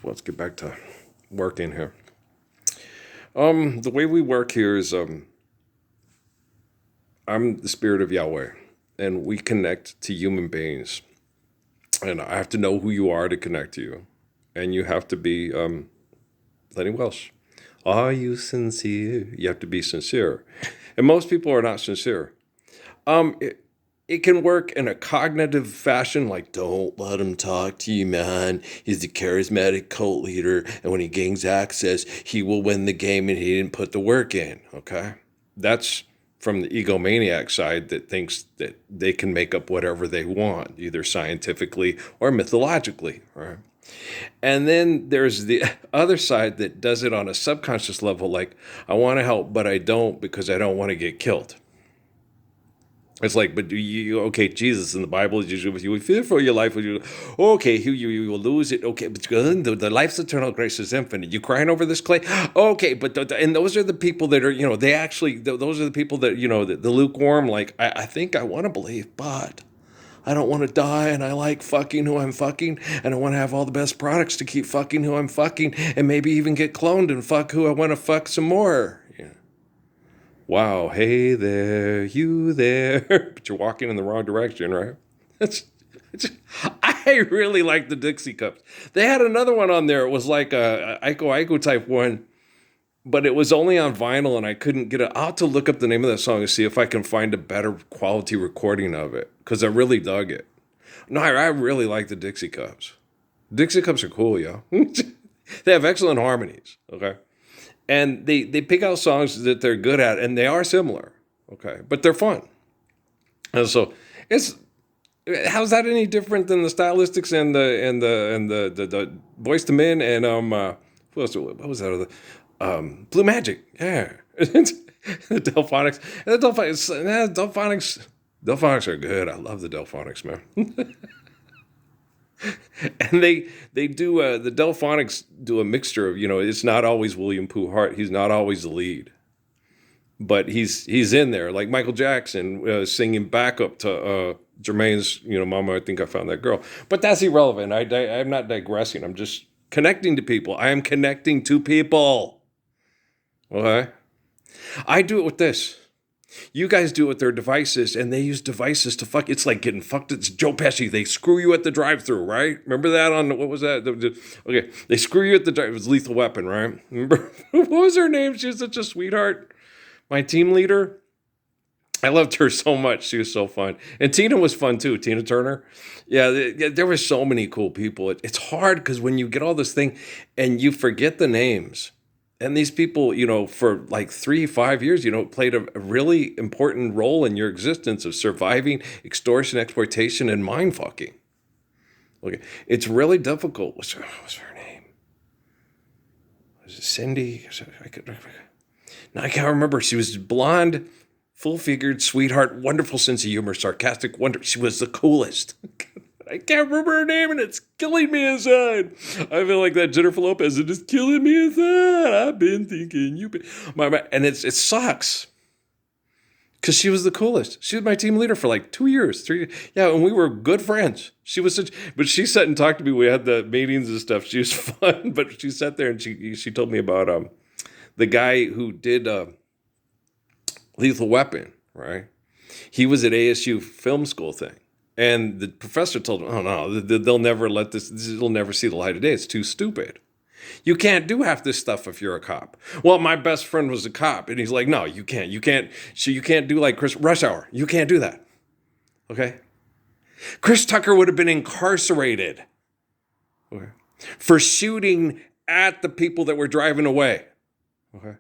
let's get back to working here. The way we work here is I'm the spirit of Yahweh, and we connect to human beings. And I have to know who you are to connect to you. And you have to be Lenny Welsh. Are you sincere? You have to be sincere. And most people are not sincere. It can work in a cognitive fashion, like, don't let him talk to you, man. He's the charismatic cult leader, and when he gains access, he will win the game, and he didn't put the work in, okay? That's from the egomaniac side that thinks that they can make up whatever they want, either scientifically or mythologically, right? And then there's the other side that does it on a subconscious level, like, I want to help, but I don't because I don't want to get killed. It's like, but do you, okay, Jesus in the Bible is usually with you. Fear for your life. Okay, you will lose it. Okay, but the life's eternal, grace is infinite. You crying over this clay? Okay, but, and those are the people that are, they actually, those are the people that, the lukewarm, like, I think I want to believe, but I don't want to die, and I like fucking who I'm fucking, and I want to have all the best products to keep fucking who I'm fucking, and maybe even get cloned and fuck who I want to fuck some more. Wow, hey there, you there. But you're walking in the wrong direction, right? I really like the Dixie Cups. They had another one on there. It was like a Aiko Aiko type one, but it was only on vinyl, and I couldn't get it. I'll have to look up the name of that song and see if I can find a better quality recording of it, because I really dug it. No, I really like the Dixie Cups. Dixie Cups are cool, yo. They have excellent harmonies, okay? And they pick out songs that they're good at, and they are similar, okay? But they're fun. And so how's that any different than the Stylistics and the Boyz II Men and who else? What was that other? Blue Magic, yeah. The Delphonics. And the Delphonics are good. I love the Delphonics, man. And they do the Delphonics do a mixture of, it's not always William Pooh Hart. He's not always the lead, but he's in there, like Michael Jackson singing backup to Jermaine's, Mama, I Think I Found That Girl. But that's irrelevant. I'm not digressing. I'm just connecting to people. I am connecting to people. Okay, I do it with this. You guys do it with their devices, and they use devices to fuck. It's like getting fucked. It's Joe Pesci. They screw you at the drive-thru, right? Remember that on, what was that? Okay, they screw you at the drive. It was Lethal Weapon, right? Remember? What was her name? She was such a sweetheart. My team leader. I loved her so much. She was so fun. And Tina was fun, too. Tina Turner. Yeah, there were so many cool people. It's hard because when you get all this thing and you forget the names. And these people, for like 3-5 years, played a really important role in your existence of surviving extortion, exploitation, and mind fucking. Okay, it's really difficult. What's her name? Was it Cindy? No, I can't remember. She was blonde, full-figured, sweetheart, wonderful sense of humor, sarcastic, She was the coolest. I can't remember her name, and it's killing me inside. I feel like that Jennifer Lopez. It is killing me inside. I've been thinking you've been and it sucks because she was the coolest. She was my team leader for like 2 years, 3. Yeah, and we were good friends. She was but she sat and talked to me. We had the meetings and stuff. She was fun, but she sat there and she told me about the guy who did Lethal Weapon. Right, he was at ASU film school thing. And the professor told him, oh, no, they'll never let this will never see the light of day. It's too stupid. You can't do half this stuff if you're a cop. Well, my best friend was a cop. And he's like, no, you can't. You can't do like Rush Hour. You can't do that. Okay? Chris Tucker would have been incarcerated for shooting at the people that were driving away. Okay?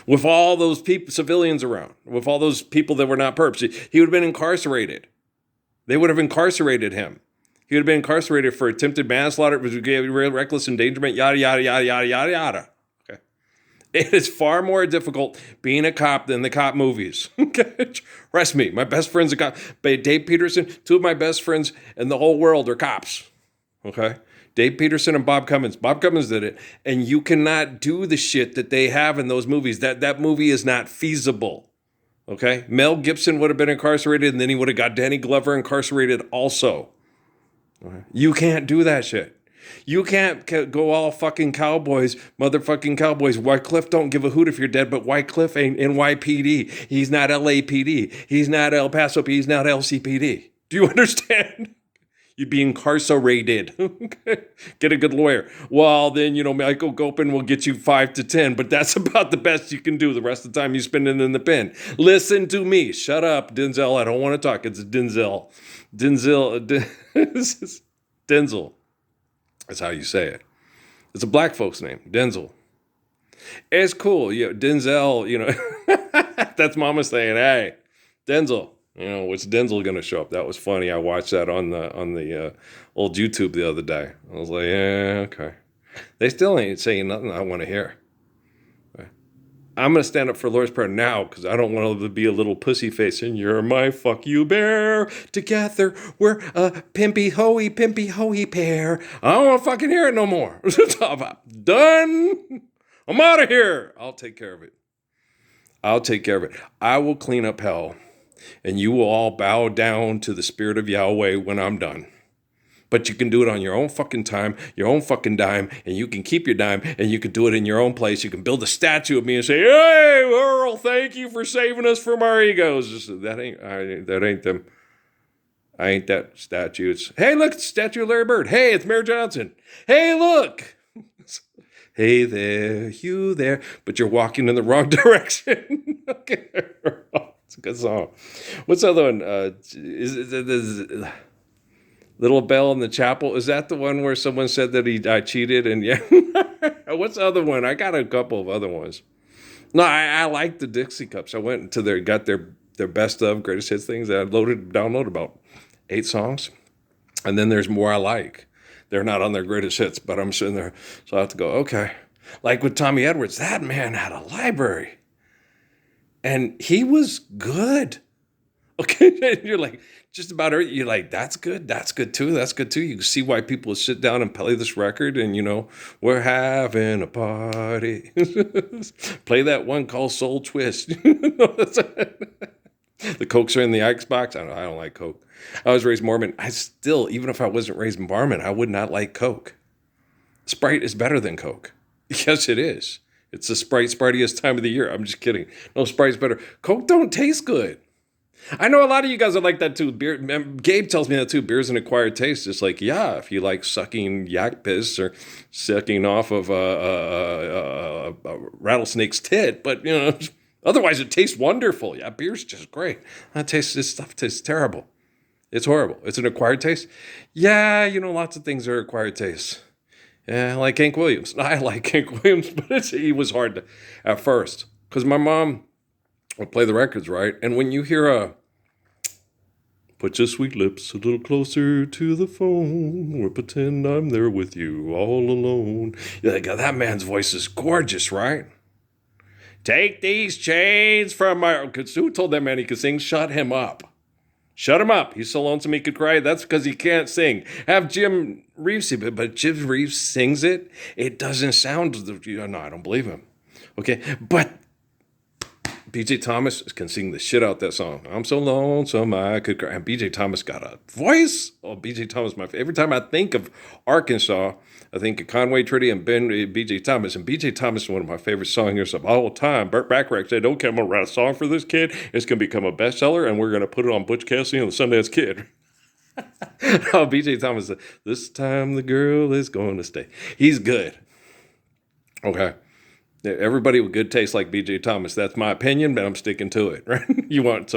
With all those civilians around, with all those people that were not perps. He would have been incarcerated. They would have incarcerated him. He would have been incarcerated for attempted manslaughter, reckless endangerment, yada, yada, yada, yada, yada, yada. Okay. It is far more difficult being a cop than the cop movies. Trust me, my best friend's a cop. Dave Peterson, 2 of my best friends in the whole world are cops. Okay? Dave Peterson and Bob Cummins. Bob Cummins did it. And you cannot do the shit that they have in those movies. That movie is not feasible. Okay, Mel Gibson would have been incarcerated, and then he would have got Danny Glover incarcerated also. Okay. You can't do that shit. You can't go all fucking cowboys, motherfucking cowboys. Wycliffe don't give a hoot if you're dead, but Wycliffe ain't NYPD. He's not LAPD. He's not El Paso. He's not LCPD. Do you understand? You'd be incarcerated. Get a good lawyer. Well, then, Michael Gopin will get you 5 to 10, but that's about the best you can do. The rest of the time you spend it in the pen. Listen to me. Shut up, Denzel. I don't want to talk. It's Denzel. Denzel. That's how you say it. It's a black folks name, Denzel. It's cool. Denzel, that's mama saying, hey, Denzel. What's Denzel gonna show up? That was funny. I watched that on the old YouTube the other day. I was like, yeah, okay. They still ain't saying nothing I want to hear. I'm gonna stand up for Lairs Prayer now because I don't want to be a little pussy face. And you're my fuck you bear. Together we're a pimpy hoey pair. I don't want to fucking hear it no more. I'm done. I'm out of here. I'll take care of it. I will clean up hell. And you will all bow down to the spirit of Yahweh when I'm done. But you can do it on your own fucking time, your own fucking dime, and you can keep your dime, and you can do it in your own place. You can build a statue of me and say, hey, Earl, thank you for saving us from our egos. That ain't them. I ain't that statue. It's, hey, look, it's the statue of Larry Bird. Hey, it's Mayor Johnson. Hey, look. Hey there, you there. But you're walking in the wrong direction. Okay. It's a good song. What's the other one? Is Little Bell in the Chapel? Is that the one where someone said that I cheated? And yeah. What's the other one? I got a couple of other ones. No, I like the Dixie Cups. I went to got their best of greatest hits things. I downloaded about 8 songs. And then there's more I like. They're not on their greatest hits, but I'm sitting there. So I have to go, okay. Like with Tommy Edwards, that man had a library. And he was good. Okay, you're like, just about everything. You're like, that's good too. You can see why people sit down and play this record and, we're having a party. Play that one called Soul Twist. The Cokes are in the Xbox. I don't like Coke. I was raised Mormon. I still, even if I wasn't raised Mormon, I would not like Coke. Sprite is better than Coke. Yes, it is. It's the spritiest time of the year. I'm just kidding. No, Sprite's better. Coke don't taste good. I know a lot of you guys are like that too. Beer, Gabe tells me that too. Beer's an acquired taste. It's like, yeah, if you like sucking yak piss or sucking off of a rattlesnake's tit, but otherwise it tastes wonderful. Yeah, beer's just great. This stuff tastes terrible. It's horrible. It's an acquired taste. Yeah, lots of things are acquired tastes. Yeah, I like Hank Williams. I like Hank Williams, but he was hard at first. Because my mom would play the records, right? And when you hear put your sweet lips a little closer to the phone, or pretend I'm there with you all alone. You're like, that man's voice is gorgeous, right? Take these chains from my... Who told that man he could sing? Shut him up. Shut him up. He's so lonesome he could cry. That's because he can't sing. Have Jim Reeves sing it, but Jim Reeves sings it. It doesn't sound... No, I don't believe him. Okay, but B.J. Thomas can sing the shit out that song. I'm so lonesome I could cry. And B.J. Thomas got a voice. Oh, B.J. Thomas, every time I think of Arkansas, I think of Conway Twitty and B.J. Thomas. And B.J. Thomas is one of my favorite songers of all time. Burt Bacharach said, okay, I'm going to write a song for this kid. It's going to become a bestseller, and we're going to put it on Butch Cassidy and the Sundance Kid. Oh, B.J. Thomas said, this time the girl is going to stay. He's good. Okay. Everybody with good taste like B.J. Thomas. That's my opinion, but I'm sticking to it. Right? You want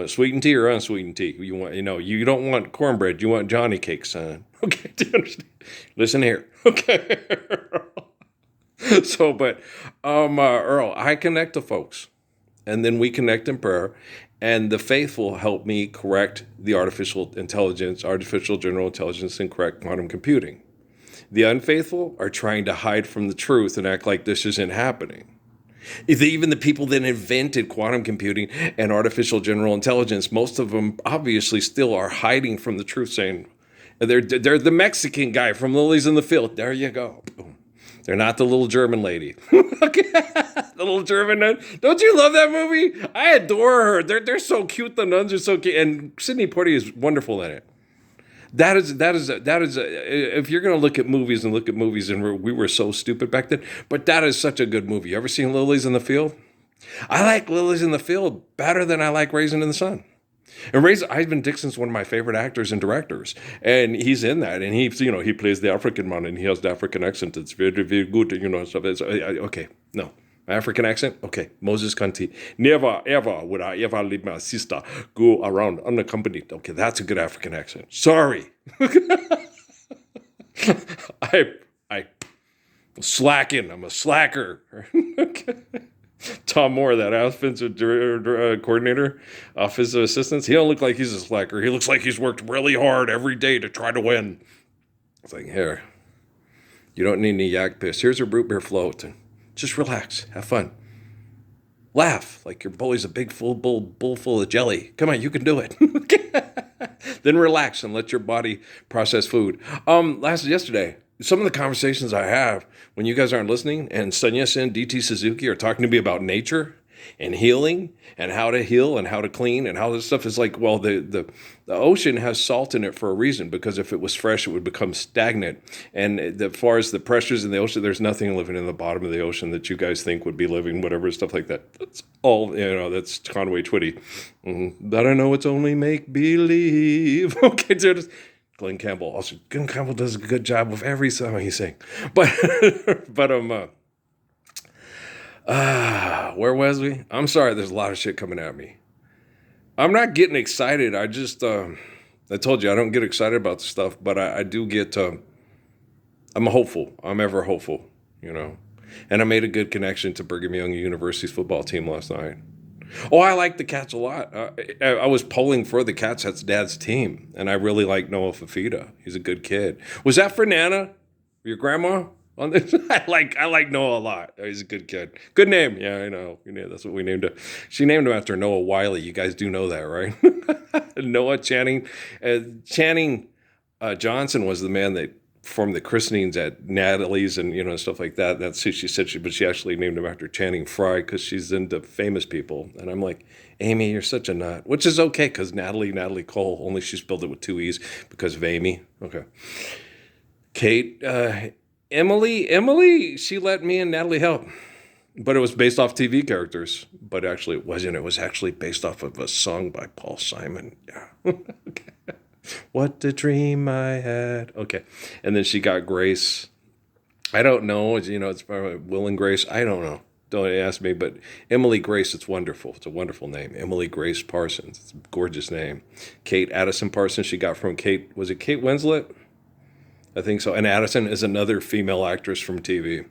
sweetened tea or unsweetened tea? You don't want cornbread. You want Johnny cake, son. Okay, do you understand? Listen here. Okay. So, but Earl, I connect to folks, and then we connect in prayer, and the faithful help me correct the artificial general intelligence, and correct quantum computing. The unfaithful are trying to hide from the truth and act like this isn't happening. Even the people that invented quantum computing and artificial general intelligence, most of them obviously still are hiding from the truth, saying they're the Mexican guy from Lilies in the Field. There you go. Boom. They're not the little German lady. The little German nun. Don't you love that movie? I adore her. They're so cute. The nuns are so cute. And Sidney Poitier is wonderful in it. If you're going to look at movies and we were so stupid back then, but that is such a good movie. You ever seen Lilies in the Field? I like Lilies in the Field better than I like Raisin in the Sun. And Ivan Dixon's one of my favorite actors and directors, and he's in that, and he plays the African man, and he has the African accent. It's very, very good, stuff. Okay, no. African accent? Okay. Moses Conti. Never, ever would I ever let my sister go around unaccompanied. Okay, that's a good African accent. Sorry. I slacking. I'm a slacker. Okay. Tom Moore, that offensive coordinator, offensive assistants, he don't look like he's a slacker. He looks like he's worked really hard every day to try to win. It's like, here, you don't need any yak piss. Here's a root beer float. And just relax. Have fun. Laugh like your bully's a big full bowl full of jelly. Come on, you can do it. Then relax and let your body process food. Yesterday, some of the conversations I have when you guys aren't listening and Sonia Sen, DT Suzuki are talking to me about nature and healing and how to heal and how to clean and how this stuff is like, well, the ocean has salt in it for a reason, because if it was fresh, it would become stagnant. And as far as the pressures in the ocean, there's nothing living in the bottom of the ocean that you guys think would be living, whatever, stuff like that. That's all, that's Conway Twitty. But I know it's only make-believe. Okay, dude. Glenn Campbell. Also, Glenn Campbell does a good job with every song he sings. But where was we? I'm sorry, there's a lot of shit coming at me. I'm not getting excited. I just, I told you, I don't get excited about the stuff, but I do get, I'm hopeful. I'm ever hopeful, And I made a good connection to Brigham Young University's football team last night. Oh, I like the Cats a lot. I was polling for the Cats. That's Dad's team. And I really like Noah Fafita. He's a good kid. Was that for Nana? Your grandma? On this? I like Noah a lot. He's a good kid. Good name. Yeah, I know. That's what we named him. She named him after Noah Wiley. You guys do know that, right? Noah Channing. Channing Johnson was the man that performed the christenings at Natalie's and stuff like that. That's who she said. But she actually named him after Channing Frye because she's into famous people. And I'm like, Amy, you're such a nut. Which is okay because Natalie Cole, only she spelled it with 2 E's because of Amy. Okay. Kate, Emily, she let me and Natalie help. But it was based off TV characters. But actually it wasn't. It was actually based off of a song by Paul Simon. Yeah. Okay. What a dream I had. Okay. And then she got Grace. I don't know. It's probably Will and Grace. I don't know. Don't ask me. But Emily Grace, it's wonderful. It's a wonderful name. Emily Grace Parsons. It's a gorgeous name. Kate Addison Parsons, she got from Kate. Was it Kate Winslet? I think so. And Addison is another female actress from TV.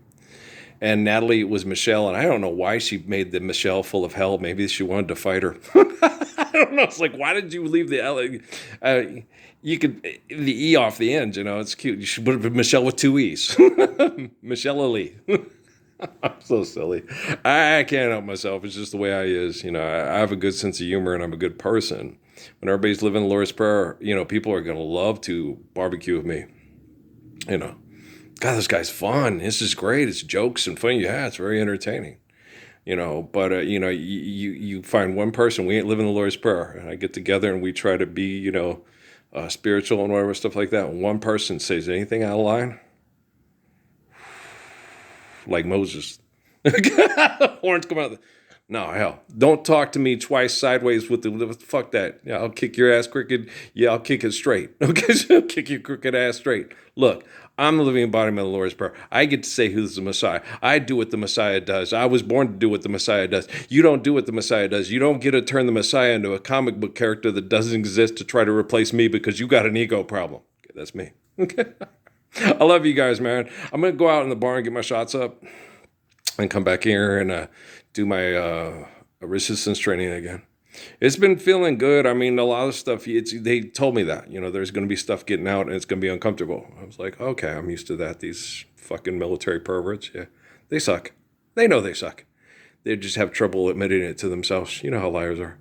And Natalie was Michelle, and I don't know why she made the Michelle full of hell. Maybe she wanted to fight her. I don't know. It's like, why did you leave the L? You could the E off the end. It's cute. You should put Michelle with 2 E's. Michelle Ali. I'm so silly. I can't help myself. It's just the way I is. I have a good sense of humor, and I'm a good person. When everybody's living the Lord's Prayer, people are going to love to barbecue with me. God, this guy's fun. This is great. It's jokes and fun. Yeah, it's very entertaining. But you find one person. We ain't living the Lord's Prayer, and I get together and we try to be, spiritual and whatever stuff like that. And one person says anything out of line, like Moses, horns come out. No, hell, don't talk to me twice sideways with the fuck that. Yeah, I'll kick your ass crooked. Yeah, I'll kick it straight. Okay, so I'll kick your crooked ass straight. Look, I'm the living embodiment of the Lord's Prayer. I get to say who's the Messiah. I do what the Messiah does. I was born to do what the Messiah does. You don't do what the Messiah does. You don't get to turn the Messiah into a comic book character that doesn't exist to try to replace me because you got an ego problem. Okay, that's me. Okay. I love you guys, man. I'm going to go out in the bar and get my shots up and come back here and do my resistance training again. It's been feeling good. I mean, a lot of stuff, they told me that, there's going to be stuff getting out and it's going to be uncomfortable. I was like, okay, I'm used to that. These fucking military perverts, yeah, they suck. They know they suck. They just have trouble admitting it to themselves. You know how liars are.